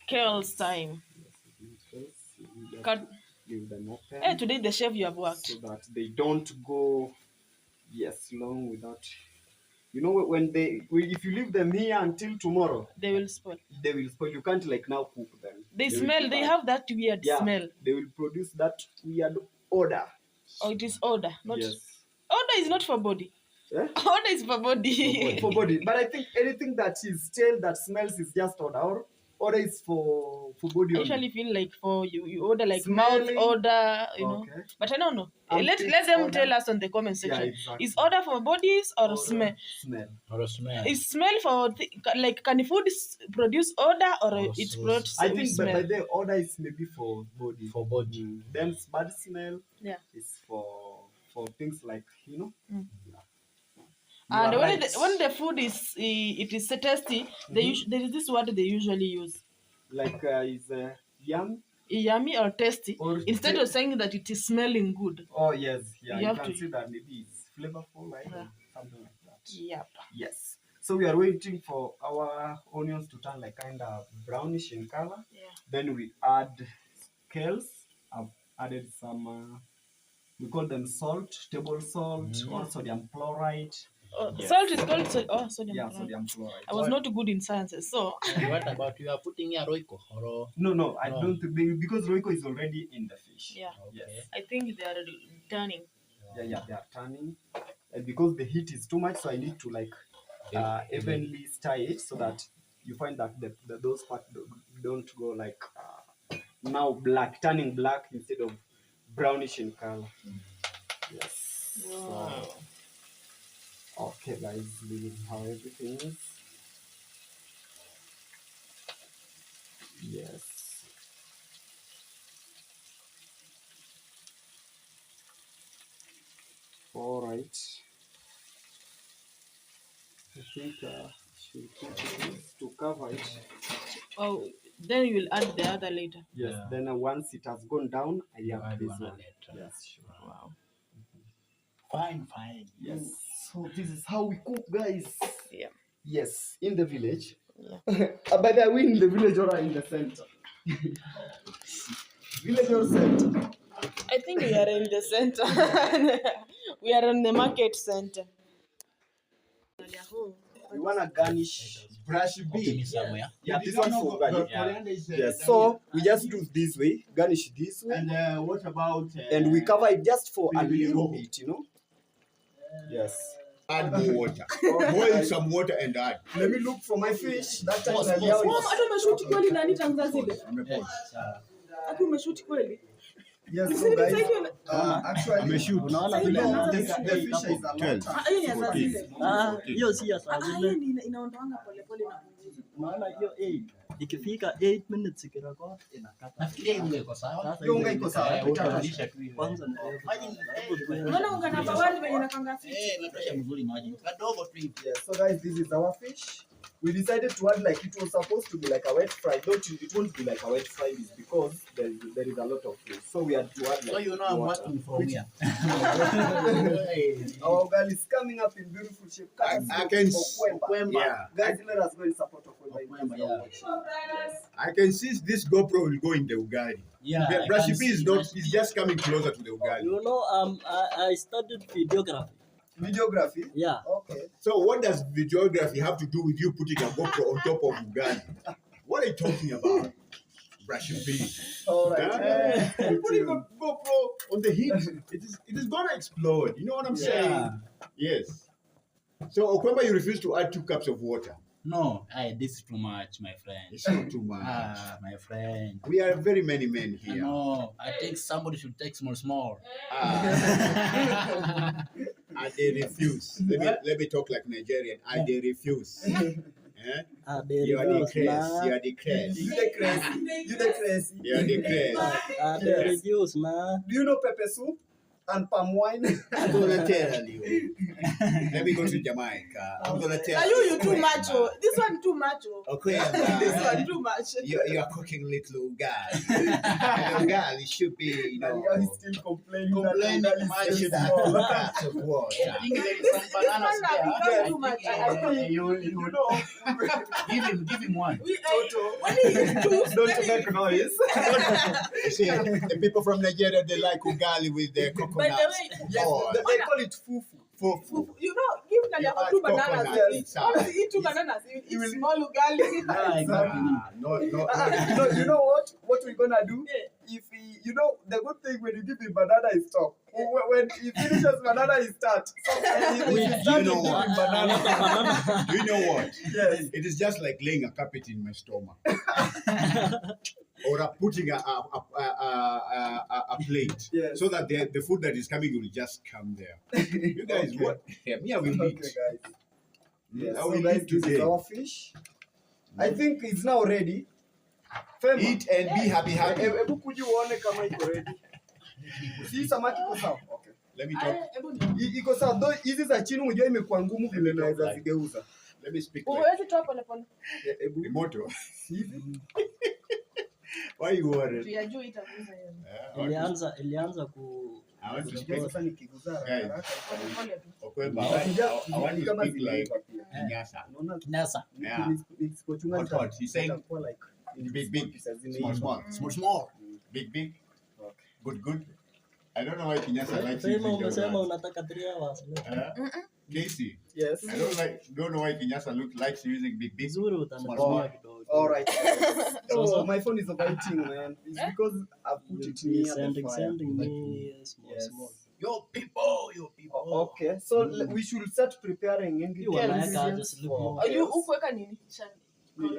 Kale's time. Cut. Leave them open. Hey, today the chef you have worked. So that they don't go long without. You know when if you leave them here until tomorrow, they will spoil. They will spoil. You can't like now cook them. They smell. They have that weird smell. They will produce that weird odor. Oh, it is odor, not. Yes. Odor is not for body. Eh? Odor is for body. For body. But I think anything that is stale that smells is just odor. Odor is for body. I usually feel like for you order like smelling, mouth odor, you know. But I don't know. Let them odor. Tell us on the comment section. Yeah, exactly. Is odor for bodies or odor, smell? Or smell. Is smell for like can food produce odor or it produces I think smell? But by the odor is maybe for body. For body. Then bad smell is for things like, you know. And when the food is tasty, there is this word they usually use. Like is yum? Yummy or tasty. Or instead of saying that it is smelling good. Oh yes, yeah. You can see that maybe it's flavorful, right? Yeah. Something like that. Yep. Yes. So we are waiting for our onions to turn like kind of brownish in color. Yeah. Then we add scales. I've added some. We call them salt, table salt, or sodium chloride. Salt is called sodium. Yeah, sodium chloride. I was not good in sciences, so. What about you are putting here Royco? No, I don't think because Royco is already in the fish. Yeah. Okay. Yes. I think they are turning. Yeah, they are turning, and because the heat is too much, so I need to like evenly stir it so that you find that those parts don't go like now turning black instead of brownish in color. Yes. Wow. So, okay, guys, this is how everything is. Yes. All right. I think should put this to cover it. Oh, then you will add the other later. Yes. Yeah. Then once it has gone down, I add this one. Yes, sure. Wow. Fine. Yes. So this is how we cook, guys. Yeah. Yes, in the village. Yeah. By the way, in the village or in the center? Village or center? I think we are in the center. We are in the market center. We want to garnish brashi beef. Yeah, this one for garnish. Yes. So we just do this way, garnish this way. And what about? And we cover it just for a little bit, you know. Yes. Add more water. Boil some water and add. Let me look for my fish. That time yes, so guys, actually, the fish is a lot. Maana hiyo 8 ikifika 8 minutes ikirekod inakata. Nafikiria unga iko sawa. Hiyo unga iko sawa. Utabadilisha tu ile. Kwanza unaona unga namba 1 venye nakanga fish. Natosha mzuri maji. Kadogo tu hivi. So guys, this is our fish. We decided to add like it was supposed to be like a wet fry. It won't be like a wet fry is because there is a lot of fish. So we had to add like so you know I'm working from here. Our girl is coming up in beautiful shape. I can yeah. Guys, let us go in support of Okwemba. I can see this GoPro will go in the ugali. Yeah. The brashi is just coming closer to the ugali. You know, I studied videography. Videography? Yeah. Okay. So what does videography have to do with you putting a GoPro on top of ugali? What are you talking about? Brashi beef. All right. You're putting a GoPro on the heat. It is gonna explode. You know what I'm saying? Yes. So Okwemba, you refuse to add 2 cups of water. No, this is too much, my friend. It's not too much. My friend. We are very many men here. No, I think somebody should take small. And they refuse. Let me talk like Nigerian. And they refuse. You are the crazy. You are the crazy. You the crazy. You are the crazy. They reduce, man. Do you know pepper soup? and palm wine. I'm gonna tell you. Let me go to Jamaica. I'm gonna tell Now you too much. Oh. This one too much. Oh. Okay, This one too much. you're cooking little ugali. Ugali should be, you know, He's still complaining complaining that ugali much is that small. glass of water. This one have become too much. You know, Give him one. When he is too don't make noise. You see, the people from Nigeria, they like ugali with their By coconut. the way, Yes, oil. they call it fufu. Fufu. you know, give Nanya You add two bananas. coconut Yes. inside. Once he eat two bananas, he will eat small ugali. No. You know what? What we're gonna do? Yeah. If he, you know, the good thing when you give him banana is stop. When he finishes banana, he start. So Do you know give what? him banana. Do you know what? Yes. It is just like laying a carpet in my stomach. Or putting a plate. Yes. So that the food that is coming will just come there. You guys, Okay. what? Yeah, me, I will Okay, eat. guys. Yes. I So will guys, eat this today. is our fish. I think it's now ready. Fema. Eat and be happy. Hebu kuja uone kama iko ready. Si samaki iko sawa. Okay. Let me talk. Iko sawa. Though hizi za chini unajua imekuwa ngumu vile naweza zigeuza. Let me speak. Like Huwezi toa pole pole. Hebu Remoto. hivi. Why you worried? Tuyajua itaguza hiyo. Ilianza ku I want to Sasa speak. sasa nikiguza Guys. haraka. Pole pole tu. Okwemba, I want to Kama speak like zimeiva pia. Kinyasa. Unaona Nasa. Yeah. nisipochunga Hot, hot. He's saying itakuwa like Big. pieces Small, zimeiva. small. Big. Good. I don't know why Kinyasa likes Fema using those umesema words. unataka 3 hours. Casey, Yes. I don't know why Kinyasa likes using big. Vizuri utanitumia kidogo. All right. So- So my phone is overheating, man. It's because I put it near the Sending fire. me small. Yes. Your people. Okay, so we should start preparing You wanaweka aje ingredients slip for. mode? Are you ukuweka nini?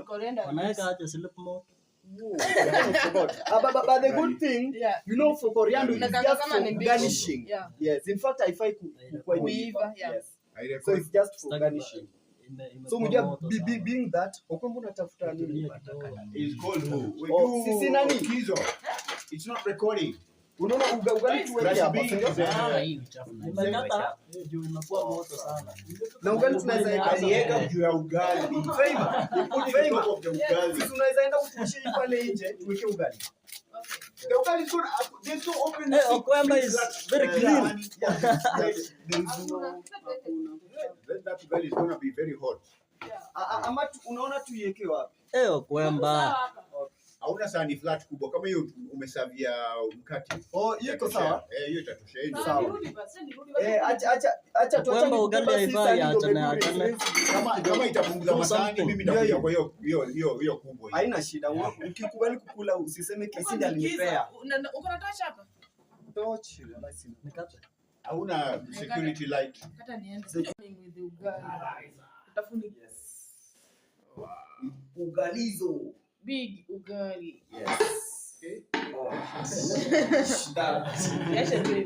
Coriander. Wanaweka aje slip mode? Whoa, I forgot. But the good thing, Yeah. you know, for coriander, it's Unakanga just kama for ni mbichi. garnishing. Yeah. Yes, in fact, I find quite Kuiva, yeah. Yes. I So record. it's just for Sitaki garnishing. ime- So imekuwa mja moto sana. being that, okwamba unatafuta nini? Tulia kidogo. It's called who? Oh, sisi nani? Kizo. It's not recording. Unaona ugali tuweke hapa, si ndio? Hii uchafu na Nimekata juu imekuwa moto sana. Na ugali tunaweza weka Aliweka juu ya ugali. Fema, Fame of the ugali. sisi tunaweza enda utuishie pale nje tuweke ugali. The ugali is gonna. There's no open. Hey, Okwemba is very clean. That ugali is gonna be very hot. Ama unaona tuiweke wapi? Okwemba. Hauna sahani flat kubwa kama hiyo umesavia mkate. Oh, hiyo iko sawa. Hiyo itatosha. Hiyo Sawa. Acha tuache Okwemba ugali haifai achana. kama itapunguza Do masahani something. mimi nitakuja kwa hiyo kubwa. haina shida. Ukikubali kukula usiseme Kisindi alinipea. Uko na touch hapa? Touch. Nikate. Hauna security light. Kata niende. With the ugali. Utafuni. Ugalizo. Big ugali. Yes. Yes, If you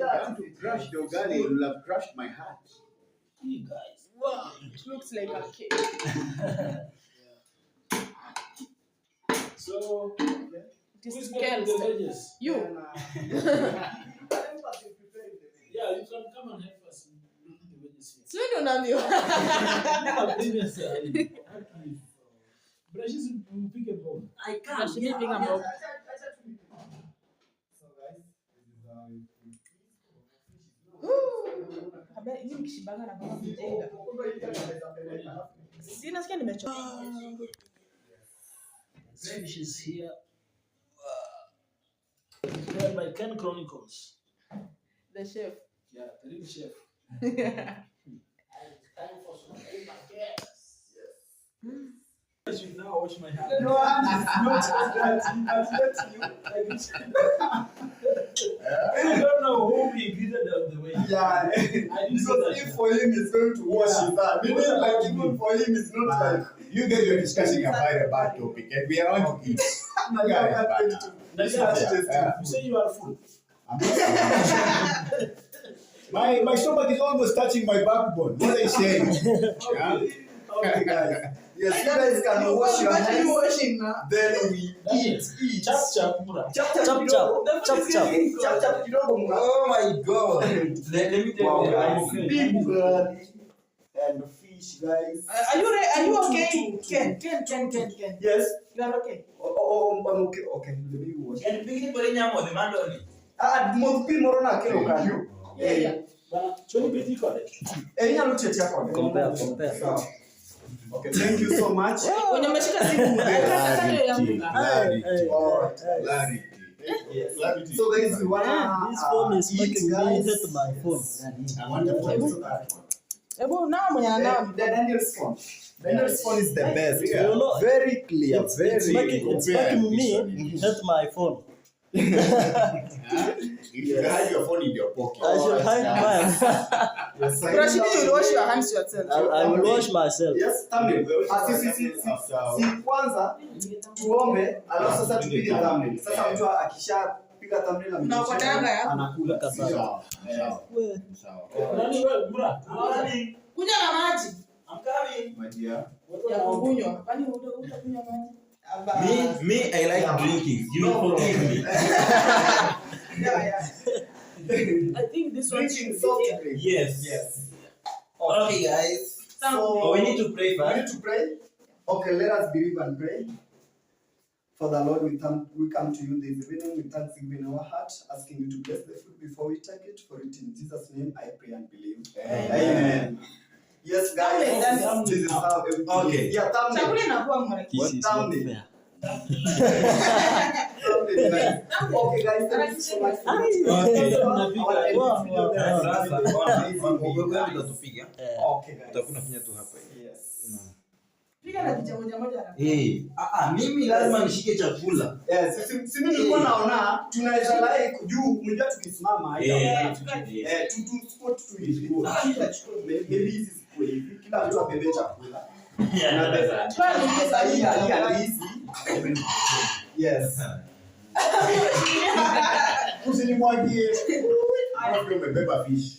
crush the ugali, you will have crushed my heart. You guys. wow, it looks like a cake. So, It is scales. veggies? You. Yeah, you can come and help us in the veggies here. So you don't know me. Previous, brushes will pick a ball. I Brush it, pick them up. Habari hii nikishibanga na baba mjenga. Sina sikia nimechoka. This fish is here. Prepared by Ken Chronicles. The chef. Yeah, the real chef. Time for some guests. Yes. I should now wash my hands. No, I'm let you. I don't know who we greeted on the way. Yeah, I didn't because say if that. for him it's going to wash his hand. Meaning like even for him it's not like. You guys were discussing about a bad topic, and we are on to eat. No, you Guys, can't wait to. That's Yeah, it. yeah. You say you are full. My stomach is almost touching my backbone. What are you saying? Yeah? Okay, guys. Yes, you guys can wash your What are you hands. washing now? Then we eat. Chap chap bro. Chap Chap chap. Chap chap. chap kidogo mna. Oh my God. Let me tell Wow, you. guys. Big ugali and fish, guys. Are you ready? Are you okay? Ken. Yes. You are okay. Oh, I'm okay. Okay, let me wash. And big body nyamo the mandoni. Mo pi moro na kelo kanyo. Yeah. Bana, choni beti kode. Nyalo chetia kode. Compare. Sawa. Okay, thank you so much. Wenye umeshika simu. Clarity. Yes. Clarity. So guys, we wanna This phone is eat, making me guys. hit my phone. I want the phone. Ebu now mwenye now. The Daniel's phone. Daniel's phone is the best. Yeah. You know, Very clear. it's Very. making me hit my phone. You should hide your phone in your pocket. I should hide mine. Yes, Brashi, you will wash your hands yourself. I will wash myself. Yes, thumbnail. Si kwanza tuombe, alafu sasa tupige thumbnail. Sasa mtu akishapiga thumbnail anakula. Sawa. Nani wewe bro? Kunya na maji. I'm coming. My dear. Ya kunywa. Kwani utakunywa maji? Me, I like drinking. You know, forgive me. Yeah. I think this one Drinking soft drink. Yes. Okay, guys. So we need to pray We first. need to pray. Okay, let us believe and pray. Father Lord, we come to you this evening with thanksgiving in our heart, asking you to bless the food before we take it. For it in Jesus' name I pray and believe. Amen. Yes, guys. This is how everything Okay. is. Yeah, thumbnail. Chakula inakuwa mrefu. This is not fair. Okay, guys, thank you so much for watching. Okay, guys. Yes. Piga na picha moja moja. Mimi lazima nishike chakula. Yes, sisi nilikuwa naona tunaweza like juu mmoja tukisimama tu spot tu hivi. Maybe hizi siku hivi kila mtu abebe chakula. Yes. Usinimwagie. Hapo umebeba fish.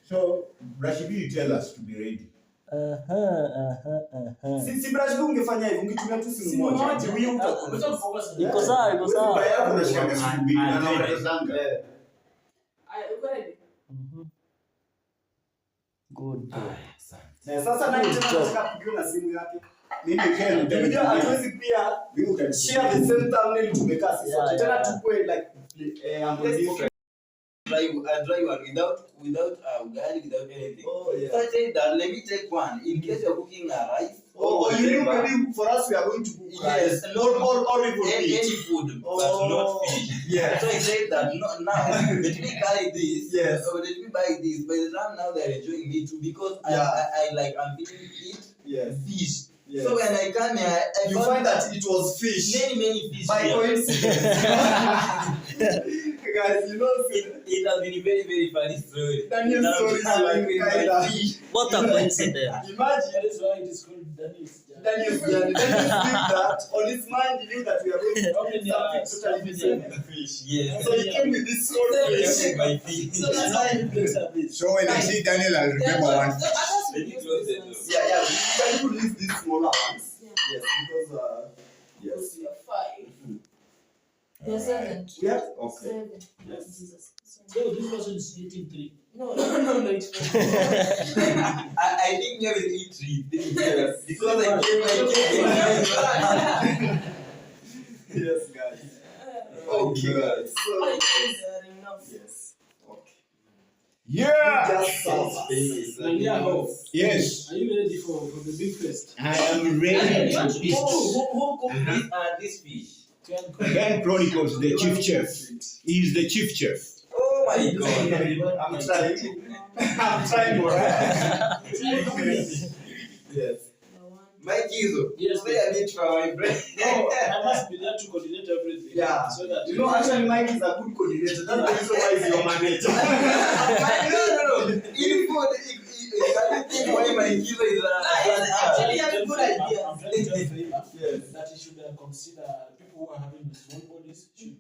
So, Rashidi, you tell us to be ready. Si brush tu ungefanya hivi ungetumia tu simu moja. Juu utakula. Iko sawa. Baya yako unashika simu mbili na unatazanga. Good. Sasa na tunataka kupiga na simu yake. Mimi Ken, Ndio hatuwezi pia share the same thumbnail tumekaa sisi sote. Tena tukue like different. Dry one without ugali, without anything. Oh, yeah. So I said that let me take one in case you're cooking a rice. You know, maybe for us we are going to cook Yes, or even any food, but not fish. Yeah. So I said that now let me carry this. Yes. Or let me buy this. By the time now they're enjoying me too because I'm feeling eat fish. Yes. So when I come here, I You find that it was fish. many fish. By here. coincidence. Guys, you know, It has been a very, very funny story. Daniel's That story is I'm like with kind my of fish. What a coincidence. Imagine That is why it is called Daniel's. Daniel's knew that on his mind, he knew that we are going to do something totally different than fish. Yes. So he came with this small fish. My fish. So that's why you play service. So when I see Daniel, I'll remember one. Let me close the door. Yeah, we can release these smaller ones. Yes, because Yes, you are five. You're seven. yeah, Okay. Seven. yes. Jesus. So this person is eating 3. No, it's I think you will eat 3. Yes. Because I came. Yes, guys. Okay, guys. So enough. yes. Okay. Yeah. Just serve. Yes. Are you ready for the big feast? I am ready to eat. Who cooked this fish? Ken Chronicles, the chief chef. He is the chief chef. Oh my God. I'm trying. I'm trying, alright? Yes. My kids, Yes, they are need for my bread. No, I must be there to coordinate everything. Yeah. So that You know, actually, Mike is a good coordinator. That's the reason why he's your manager. No. In food, if why my kilo is Actually, you have a good idea. I'm trying to tell Faima Yes. that he should consider people who are having small bodies should.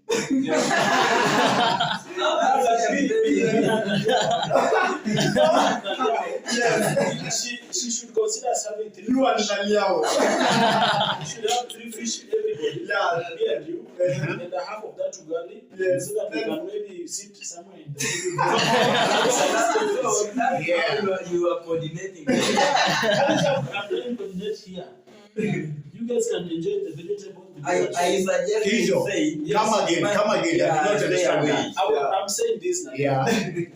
Yes. She should consider serving 3 You and fish. Daniel. She should have 3 fish everybody. Yeah. Me and you. And a half of that to Gali. Yes. So that we can maybe sit somewhere in the You are coordinating. I'm trying to coordinate here. You guys can enjoy the vegetables. I suggest Kizo, you say come again. I did not understand that. I'm saying this now. Yeah.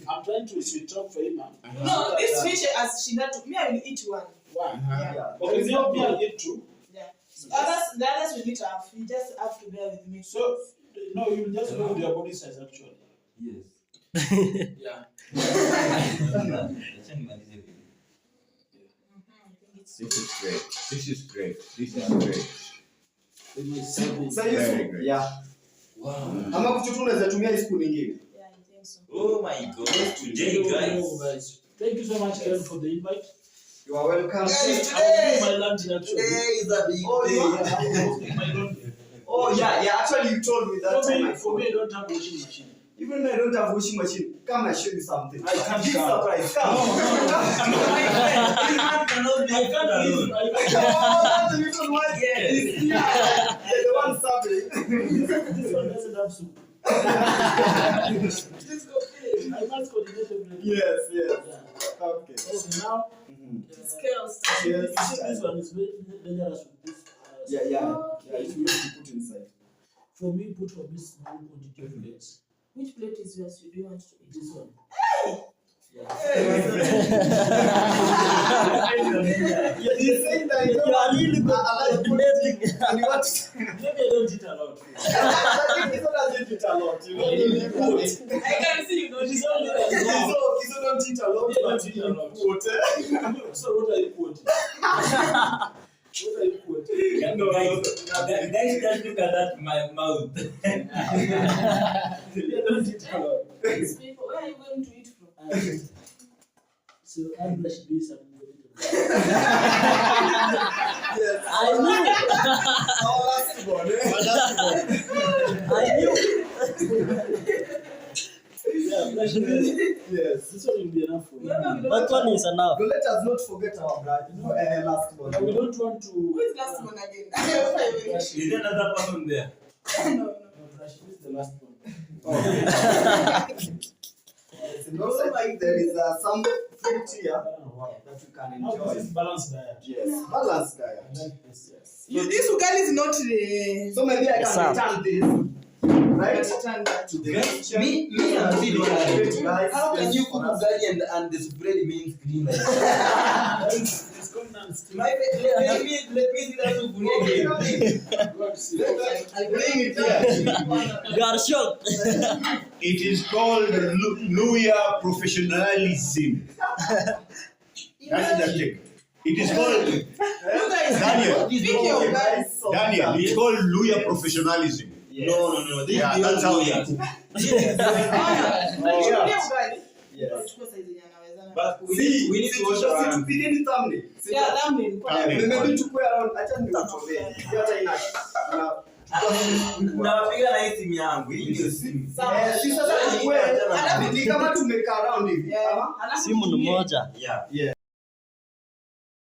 I'm trying to sweet talk for him. No, this fish as she to me, I will eat one. Why? Yeah. Okay, me I'll eat two. Yeah. So the others will eat half. You just have to bear with me. So, no, you just know your body size actually. yes. Yeah. This is great. Very great. Yeah. Wow. Ama kuchutu unaweza tumia hii spoon nyingine. Yeah, I think so. Oh my God. Today, guys. Thank you so much, Aaron, for the invite. You are welcome. Guys, I will do my lunch actually. Today is a big day. Oh yeah, actually you told me that time. For me, I don't have washing machine. Even though I don't have washing machine, come and show you something. I can't Big come. surprise. Come. I cannot be alone. Oh, that's the reason why. Yes. Yeah. The one serving. This one doesn't have soup. It's okay. I must coordinate everything. Yes. Yeah. Okay. Okay, now, Scales. you see this one is very dangerous with this. Yeah. It's good to put inside. For me, put for this small quantity of plates. Which plate is yours? Do you want to eat? This one. He's saying that you You are really coordinating. and you want Maybe I don't eat a lot. Kizo doesn't eat a lot. You know, you put. I can see you don't eat. Kizo don't eat a lot. Yeah, But don't eat you a lot. put. So what are you quoting? What are you quoting? No. Guys, just look at that, my mouth. Maybe I don't eat a lot. These people, where are you going to eat from? So I brush this and Yes. I knew. Oh, that's good. I knew. yeah, brush this. Yes. This one will be enough for you. That one is enough. So let us not forget our bride. Last one. But we don't want to. Who is last one again? Is there another person there? No. No, brush this is the last one. Yes, and also I think there is some fruit here Wow. that you can Now enjoy. this is balanced diet. Yes, balanced I diet. like this, yes. This ugali is not the. So maybe I Yes, can sir. return this, right? Return that. To the Guys, kitchen. me I'm still wondering. Guys, How can yes, you for cook us. ugali and the spread means green like that? It's condensed. Let me see that soup again. Go and see. I bring it here. You are shocked. It is called Luya professionalism. That is the thing. It is called You guys, Daniel. pick your Okay, ugali. guys, so- Daniel. It's called Luya professionalism. Yes. No. This Yeah, is that's how Luya. we cook. Yes. But we See, need to wash just our hands. tupige ni thumbnail. See, Yeah, thumbnail. maybe tukue around, acha niwatolee. Hata ina Napiga na hii simu yangu. Hii ndio simu. si sasa tukue, ni kama tumekaa around hivi. Yeah. Ama? Simu ni moja. Yeah. Yes.